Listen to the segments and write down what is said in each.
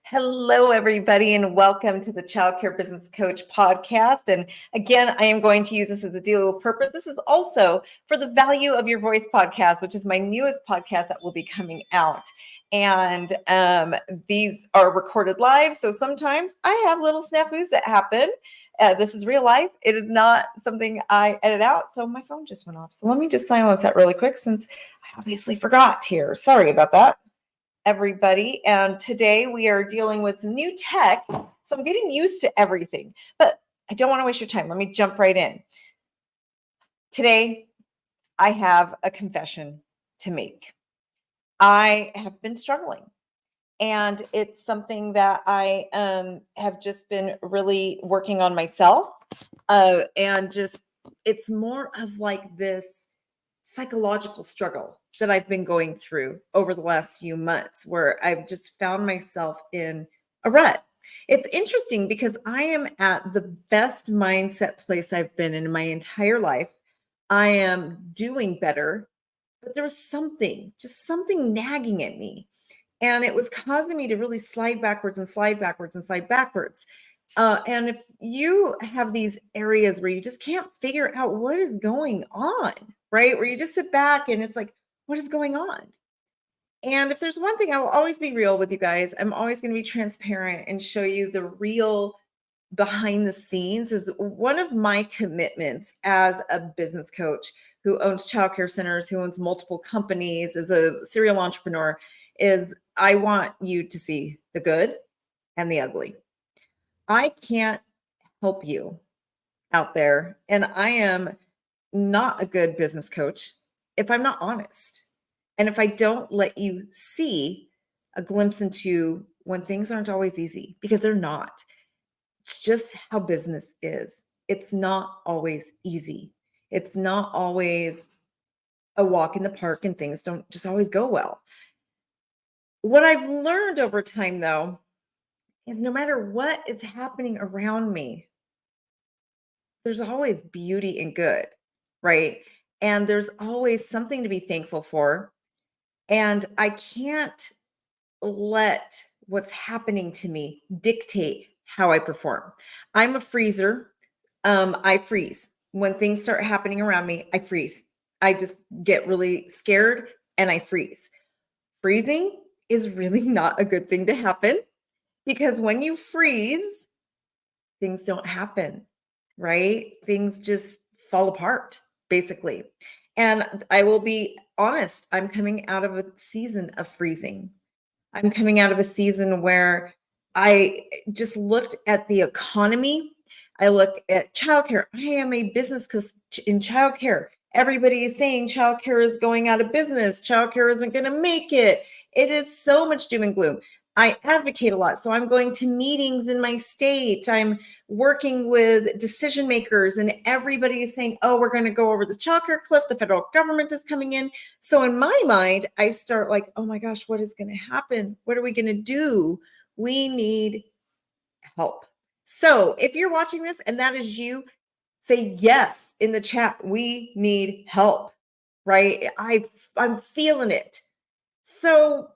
Hello, everybody, and welcome to the Child Care Business Coach podcast. And again, I am going to use this as a dual purpose. This is also for the Value of Your Voice podcast, which is my newest podcast that will be coming out. And these are recorded live. So sometimes I have little snafus that happen. This is real life. It is not something I edit out. So my phone just went off. So let me just silence that really quick since I obviously forgot here. Sorry about that, everybody. And today we are dealing with some new tech. So I'm getting used to everything, but I don't want to waste your time. Let me jump right in. Today, I have a confession to make. I have been struggling, and it's something that I have just been really working on myself. And just, it's more of like this psychological struggle that I've been going through over the last few months, where I've just found myself in a rut. It's interesting because I am at the best mindset place I've been in my entire life. I am doing better, but there was just something nagging at me. And it was causing me to really slide backwards and slide backwards and slide backwards. And if you have these areas where you just can't figure out what is going on, right? Where you just sit back and it's like, what is going on? And if there's one thing, I will always be real with you guys. I'm always going to be transparent and show you the real behind the scenes. Is one of my commitments as a business coach who owns childcare centers, who owns multiple companies, as a serial entrepreneur, is I want you to see the good and the ugly. I can't help you out there, and I am not a good business coach if I'm not honest. And if I don't let you see a glimpse into when things aren't always easy, because they're not. It's just how business is. It's not always easy. It's not always a walk in the park, and things don't just always go well. What I've learned over time, though, is no matter what is happening around me, there's always beauty and good, right? And there's always something to be thankful for. And I can't let what's happening to me dictate how I perform. I'm a freezer. I freeze. When things start happening around me, I freeze. I just get really scared and I freeze. Freezing is really not a good thing to happen, because when you freeze, things don't happen, right? Things just fall apart, basically. And I will be honest, I'm coming out of a season of freezing. I'm coming out of a season where I just looked at the economy. I look at childcare. I am a business coach in childcare. Everybody is saying childcare is going out of business. Childcare isn't going to make it. It is so much doom and gloom. I advocate a lot. So I'm going to meetings in my state. I'm working with decision makers, and everybody is saying, oh, we're going to go over the childcare cliff. The federal government is coming in. So in my mind, I start like, oh my gosh, what is going to happen? What are we going to do? We need help. So if you're watching this and that is you, say yes in the chat. We need help, right? I'm feeling it. So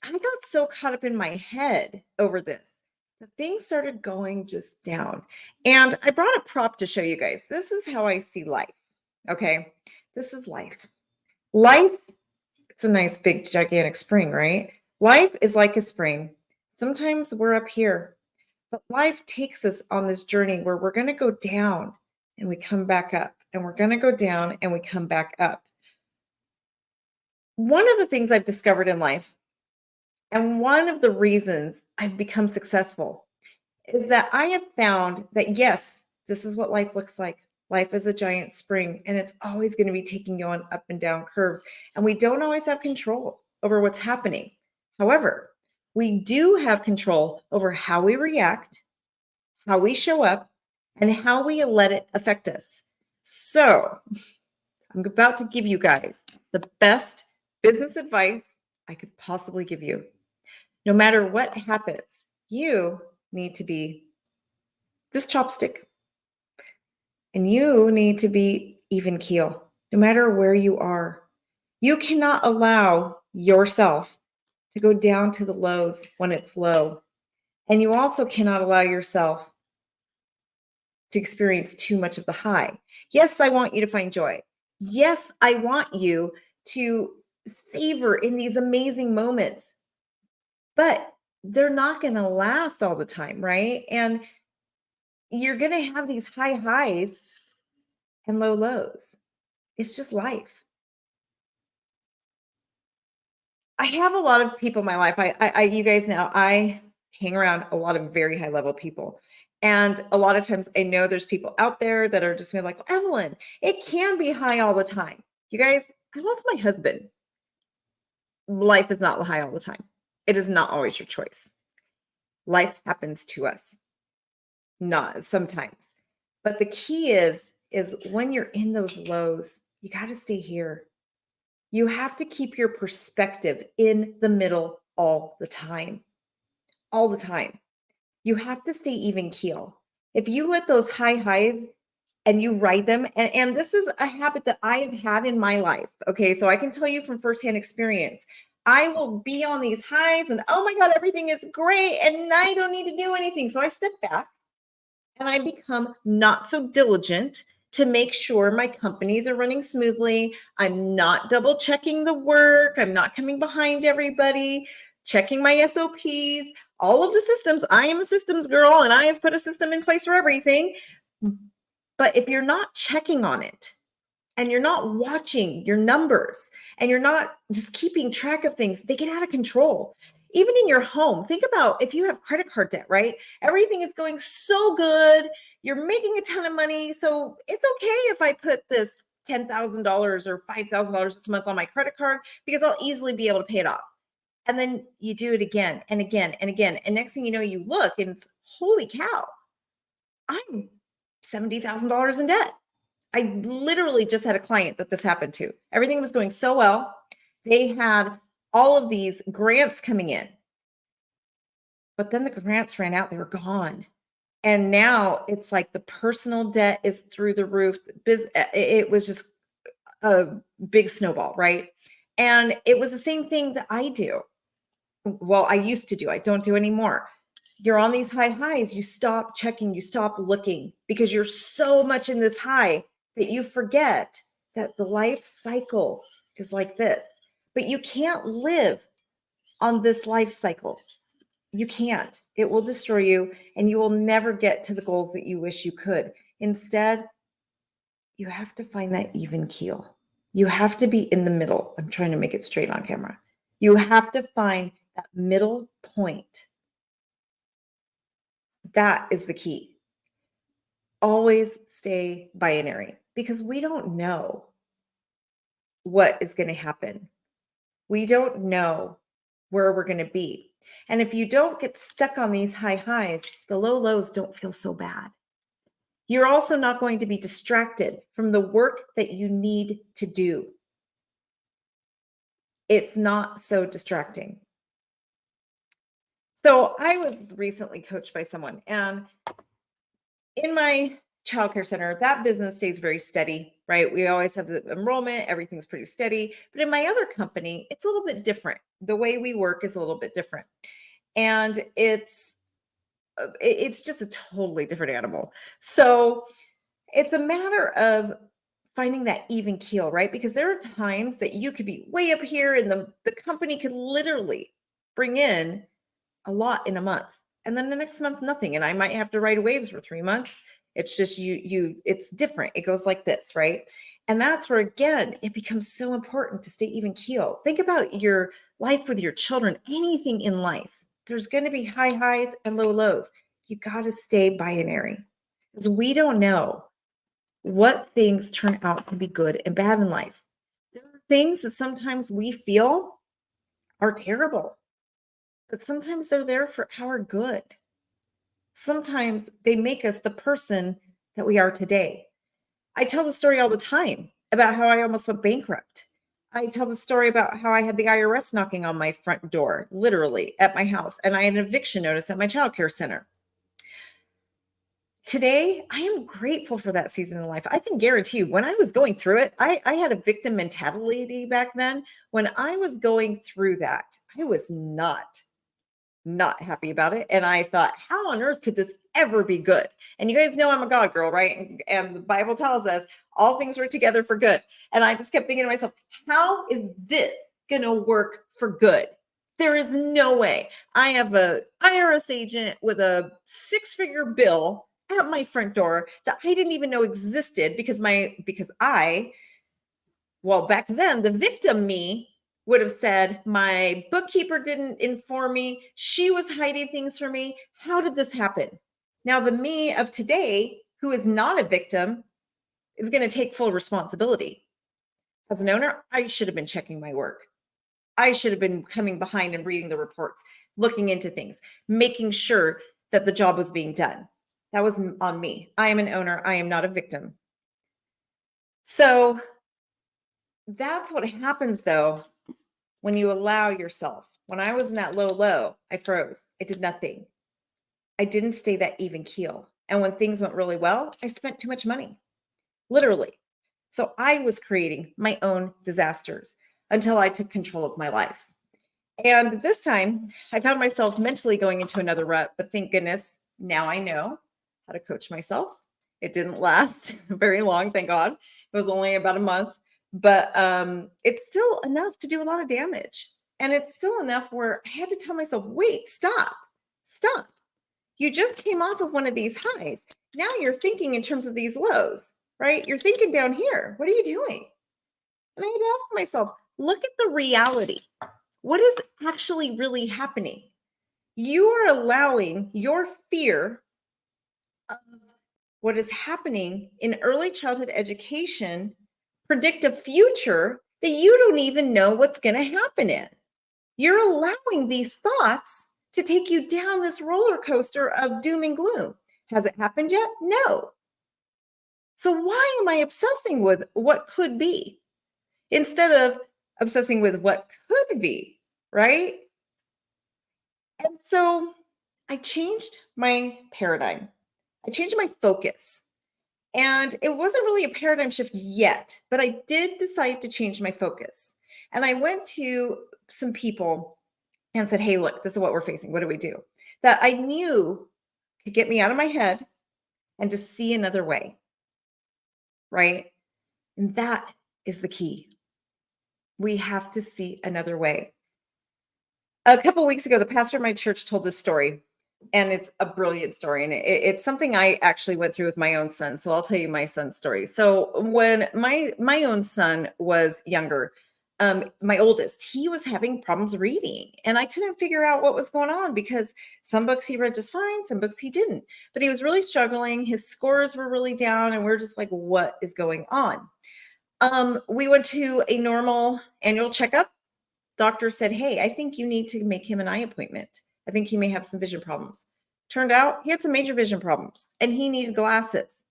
I got so caught up in my head over this that things started going just down. And I brought a prop to show you guys. This is how I see life. Okay. This is life. Life, it's a nice big gigantic spring, right? Life is like a spring. Sometimes we're up here, but life takes us on this journey where we're going to go down and we come back up, and we're going to go down and we come back up. One of the things I've discovered in life, and one of the reasons I've become successful, is that I have found that, yes, this is what life looks like. Life is a giant spring, and it's always going to be taking you on up and down curves. And we don't always have control over what's happening. However, we do have control over how we react, how we show up, and how we let it affect us. So I'm about to give you guys the best business advice I could possibly give you. No matter what happens, you need to be this chopstick. And you need to be even keel, no matter where you are. You cannot allow yourself to go down to the lows when it's low. And you also cannot allow yourself to experience too much of the high. Yes, I want you to find joy. Yes, I want you to savor in these amazing moments, but they're not going to last all the time, right? And you're going to have these high highs and low lows. It's just life. I have a lot of people in my life. You guys know, I hang around a lot of very high level people. And a lot of times I know there's people out there that are just gonna be like, "Well, Evelyn, it can be high all the time." You guys, I lost my husband. Life is not high all the time. It is not always your choice. Life happens to us, not sometimes. But the key is when you're in those lows, you got to stay here. You have to keep your perspective in the middle all the time. All the time. You have to stay even keel. If you let those high highs and you ride them, and this is a habit that I have had in my life. Okay. So I can tell you from firsthand experience. I will be on these highs and oh my God, everything is great. And I don't need to do anything. So I step back and I become not so diligent to make sure my companies are running smoothly. I'm not double checking the work. I'm not coming behind everybody, checking my SOPs, all of the systems. I am a systems girl and I have put a system in place for everything. But if you're not checking on it and you're not watching your numbers and you're not just keeping track of things, they get out of control. Even in your home, think about if you have credit card debt, right? Everything is going so good. You're making a ton of money. So it's okay if I put this $10,000 or $5,000 this month on my credit card because I'll easily be able to pay it off. And then you do it again and again and again. And next thing you know, you look and it's, holy cow, I'm $70,000 in debt. I literally just had a client that this happened to. Everything was going so well. They had all of these grants coming in, but then the grants ran out, they were gone. And now it's like the personal debt is through the roof. It was just a big snowball, right? And it was the same thing that I do. Well, I used to do, I don't do anymore. You're on these high highs, you stop checking, you stop looking because you're so much in this high that you forget that the life cycle is like this. But you can't live on this life cycle. You can't. It will destroy you and you will never get to the goals that you wish you could. Instead, you have to find that even keel. You have to be in the middle. I'm trying to make it straight on camera. You have to find that middle point. That is the key. Always stay binary because we don't know what is going to happen. We don't know where we're going to be. And if you don't get stuck on these high highs, the low lows don't feel so bad. You're also not going to be distracted from the work that you need to do. It's not so distracting. So I was recently coached by someone, and in my childcare center, that business stays very steady, right? We always have the enrollment, everything's pretty steady. But in my other company, it's a little bit different. The way we work is a little bit different. And it's just a totally different animal. So it's a matter of finding that even keel, right? Because there are times that you could be way up here and the company could literally bring in a lot in a month. And then the next month, nothing. And I might have to ride waves for 3 months. It's just it's different. It goes like this, right? And that's where, again, it becomes so important to stay even keel. Think about your life with your children, anything in life. There's going to be high highs and low lows. You got to stay binary because we don't know what things turn out to be good and bad in life. There are things that sometimes we feel are terrible, but sometimes they're there for our good. Sometimes they make us the person that we are today. I tell the story all the time about how I almost went bankrupt. I tell the story about how I had the IRS knocking on my front door, literally at my house, and I had an eviction notice at my childcare center. Today, I am grateful for that season in life. I can guarantee you, when I was going through it, I had a victim mentality back then. When I was going through that, I was not happy about it. And I thought, how on earth could this ever be good? And you guys know I'm a God girl, right? And the Bible tells us all things work together for good. And I just kept thinking to myself, how is this going to work for good? There is no way. I have a IRS agent with a six-figure bill at my front door that I didn't even know existed because I, well, back then, the victim me would have said, my bookkeeper didn't inform me. She was hiding things from me. How did this happen? Now, the me of today, who is not a victim, is going to take full responsibility. As an owner, I should have been checking my work. I should have been coming behind and reading the reports, looking into things, making sure that the job was being done. That was on me. I am an owner. I am not a victim. So that's what happens though when you allow yourself. When I was in that low, I froze. I did nothing. I didn't stay that even keel. And when things went really well, I spent too much money, literally. So I was creating my own disasters until I took control of my life. And this time I found myself mentally going into another rut, but thank goodness now I know how to coach myself. It didn't last very long, thank God. It was only about a month, but it's still enough to do a lot of damage. And it's still enough where I had to tell myself, wait, stop. You just came off of one of these highs. Now you're thinking in terms of these lows, right? You're thinking down here. What are you doing? And I had to ask myself, look at the reality. What is actually really happening? You are allowing your fear of what is happening in early childhood education predict a future that you don't even know what's going to happen in. You're allowing these thoughts to take you down this roller coaster of doom and gloom. Has it happened yet? No. So why am I obsessing with what could be instead of obsessing with what could be, right? And so I changed my paradigm. I changed my focus. And it wasn't really a paradigm shift yet, but I did decide to change my focus. And I went to some people and said, hey, look, this is what we're facing. What do we do? That I knew could get me out of my head and to see another way, right? And that is the key. We have to see another way. A couple of weeks ago, the pastor of my church told this story, and it's a brilliant story. And it's something I actually went through with my own son. So I'll tell you my son's story. So when my own son was younger, my oldest, he was having problems reading, and I couldn't figure out what was going on because some books he read just fine, some books he didn't. But he was really struggling. His scores were really down, and we're just like, what is going on? We went to a normal annual checkup. Doctor said, hey, I think you need to make him an eye appointment. I think he may have some vision problems. Turned out he had some major vision problems and he needed glasses.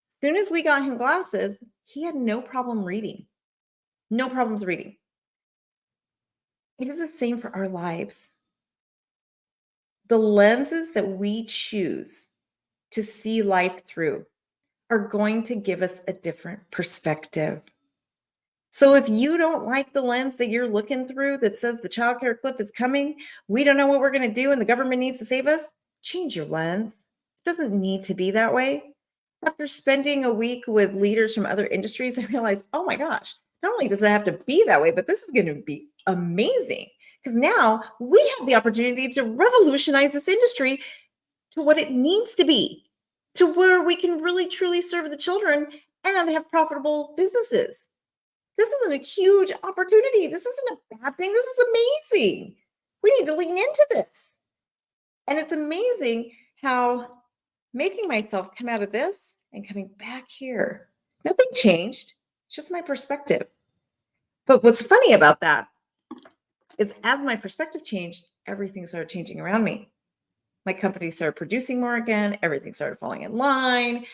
As soon as we got him glasses, he had no problem reading. No problems reading. It is the same for our lives. The lenses that we choose to see life through are going to give us a different perspective. So if you don't like the lens that you're looking through that says the childcare cliff is coming, we don't know what we're going to do and the government needs to save us, change your lens. It doesn't need to be that way. After spending a week with leaders from other industries, I realized, oh my gosh, not only does it have to be that way, but this is going to be amazing because now we have the opportunity to revolutionize this industry to what it needs to be, to where we can really truly serve the children and have profitable businesses. This isn't a huge opportunity. This isn't a bad thing. This is amazing. We need to lean into this. And it's amazing how making myself come out of this and coming back here, nothing changed. It's just my perspective. But what's funny about that is as my perspective changed, everything started changing around me. My company started producing more again. Everything started falling in line.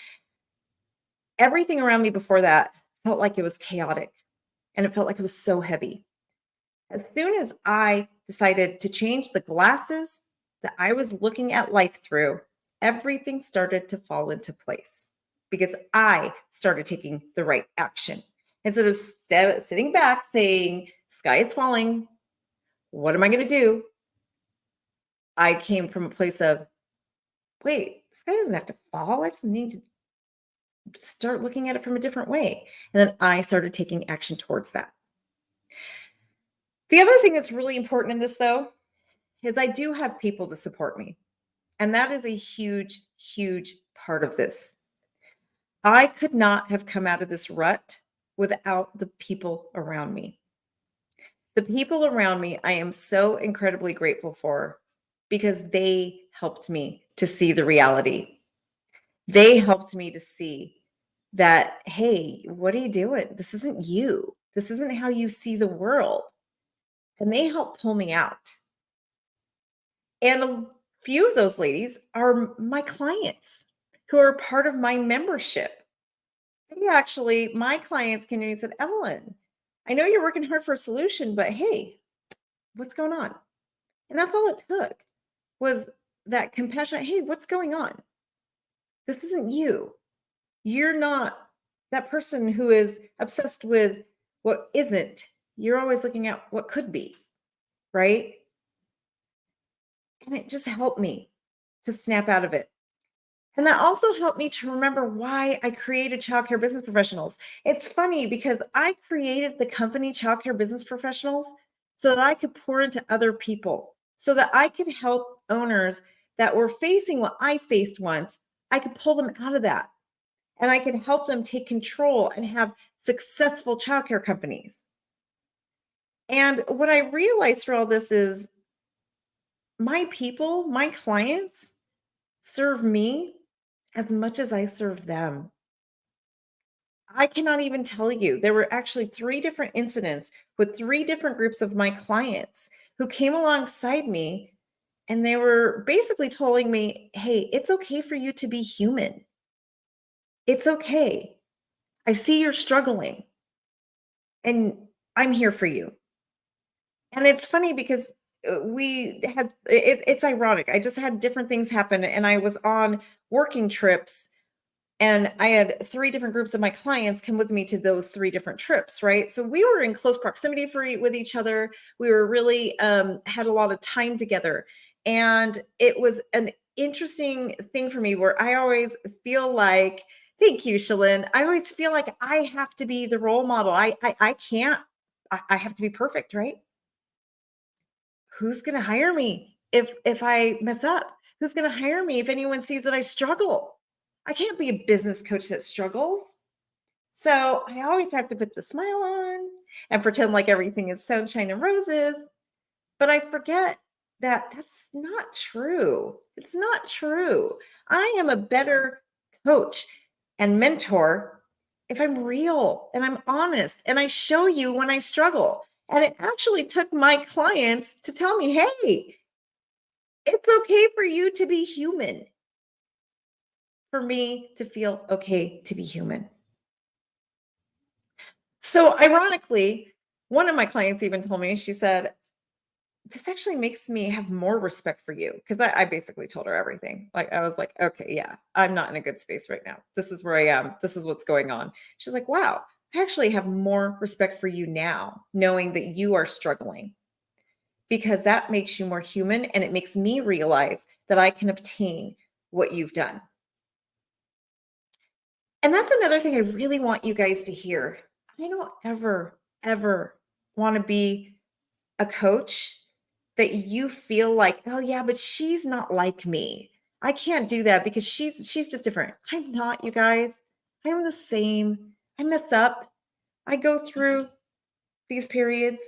Everything around me before that felt like it was chaotic. And it felt like it was so heavy. As soon as I decided to change the glasses that I was looking at life through, everything started to fall into place because I started taking the right action. Instead of sitting back saying, sky is falling, what am I going to do? I came from a place of, wait, the sky doesn't have to fall. I just need to start looking at it from a different way. And then I started taking action towards that. The other thing that's really important in this, though, is I do have people to support me. And that is a huge, huge part of this. I could not have come out of this rut without the people around me. The people around me, I am so incredibly grateful for because they helped me to see the reality. They helped me to see that, hey, what are you doing? This isn't you. This isn't how you see the world. And they helped pull me out. And a few of those ladies are my clients who are part of my membership. They actually, my clients came to me and said, Evelyn, I know you're working hard for a solution, but hey, what's going on? And that's all it took was that compassionate, hey, what's going on? This isn't you. You're not that person who is obsessed with what isn't. You're always looking at what could be, right? And it just helped me to snap out of it. And that also helped me to remember why I created Childcare Business Professionals. It's funny because I created the company Childcare Business Professionals so that I could pour into other people, so that I could help owners that were facing what I faced once. I could pull them out of that and I could help them take control and have successful childcare companies. And what I realized through all this is my people, my clients serve me as much as I serve them. I cannot even tell you. There were actually 3 different incidents with 3 different groups of my clients who came alongside me and they were basically telling me, hey, it's okay for you to be human. It's okay. I see you're struggling and I'm here for you. And it's funny because it's ironic. I just had different things happen and I was on working trips and I had 3 different groups of my clients come with me to those 3 different trips, right? So we were in close proximity with each other. We were really had a lot of time together. And it was an interesting thing for me where I always feel like, thank you, Shalyn. I always feel like I have to be the role model. I can't, I have to be perfect, right? Who's going to hire me if I mess up? Who's going to hire me if anyone sees that I struggle? I can't be a business coach that struggles. So I always have to put the smile on and pretend like everything is sunshine and roses. But I forget that that's not true. It's not true. I am a better coach and mentor if I'm real and I'm honest and I show you when I struggle. And it actually took my clients to tell me, hey, it's okay for you to be human. For me to feel okay to be human. So ironically, one of my clients even told me, she said, this actually makes me have more respect for you. Because I basically told her everything. Like, I was like, okay, yeah, I'm not in a good space right now. This is where I am. This is what's going on. She's like, wow, I actually have more respect for you now, knowing that you are struggling. Because that makes you more human and it makes me realize that I can obtain what you've done. And that's another thing I really want you guys to hear. I don't ever, ever want to be a coach that you feel like, oh yeah, but she's not like me. I can't do that because she's just different. I'm not, you guys. I'm the same. I mess up. I go through these periods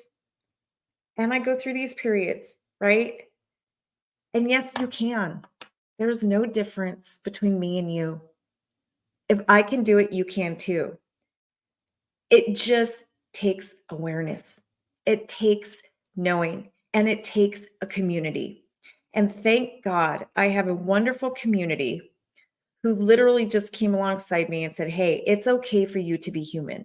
and I go through these periods, right? And yes, you can. There's no difference between me and you. If I can do it, you can too. It just takes awareness. It takes knowing, and it takes a community. And thank God I have a wonderful community who literally just came alongside me and said, hey, it's okay for you to be human,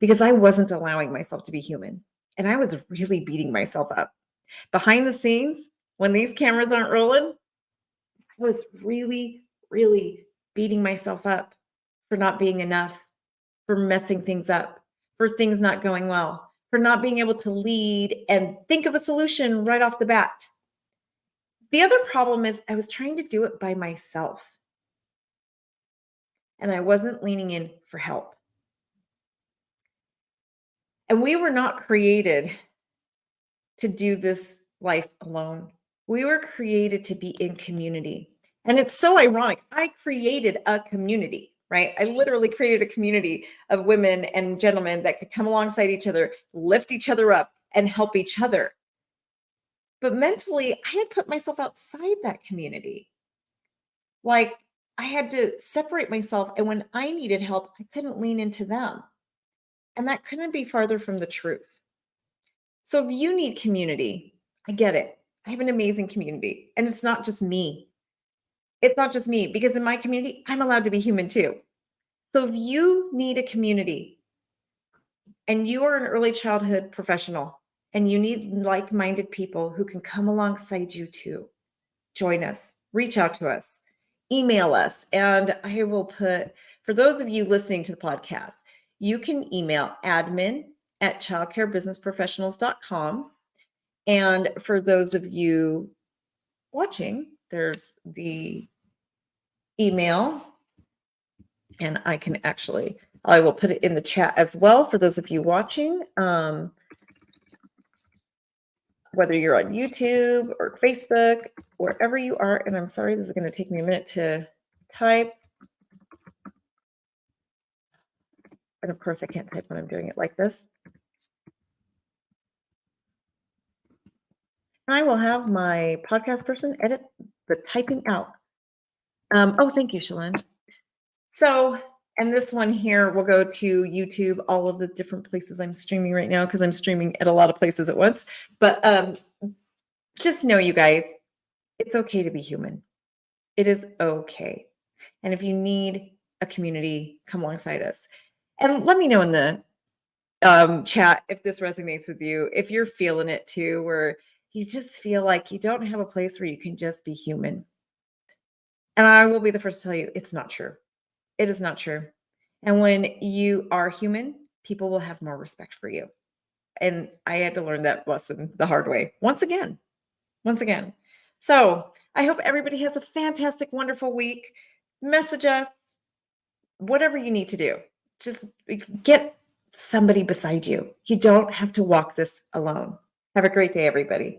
because I wasn't allowing myself to be human. And I was really beating myself up. Behind the scenes, when these cameras aren't rolling, I was really, really beating myself up for not being enough, for messing things up, for things not going well, for not being able to lead and think of a solution right off the bat. The other problem is I was trying to do it by myself and I wasn't leaning in for help. And we were not created to do this life alone. We were created to be in community. And it's so ironic. I created a community, right? I literally created a community of women and gentlemen that could come alongside each other, lift each other up, and help each other. But mentally, I had put myself outside that community. Like I had to separate myself. And when I needed help, I couldn't lean into them. And that couldn't be farther from the truth. So if you need community, I get it. I have an amazing community. And it's not just me. It's not just me because in my community, I'm allowed to be human too. So if you need a community and you are an early childhood professional and you need like minded people who can come alongside you too, join us, reach out to us, email us. And I will put, for those of you listening to the podcast, you can email admin@childcarebusinessprofessionals.com. And for those of you watching, there's the email. And I will put it in the chat as well for those of you watching. Whether you're on YouTube or Facebook, wherever you are. And I'm sorry, this is going to take me a minute to type. And of course, I can't type when I'm doing it like this. I will have my podcast person edit the typing out. Oh, thank you, Shalyn. So, and this one here will go to YouTube, all of the different places I'm streaming right now, because I'm streaming at a lot of places at once. But just know, you guys, it's okay to be human. It is okay. And if you need a community, come alongside us. And let me know in the chat if this resonates with you, if you're feeling it too, where you just feel like you don't have a place where you can just be human. And I will be the first to tell you, it's not true. It is not true. And when you are human, people will have more respect for you. And I had to learn that lesson the hard way once again. So I hope everybody has a fantastic, wonderful week. Message us, whatever you need to do. Just get somebody beside you. You don't have to walk this alone. Have a great day, everybody.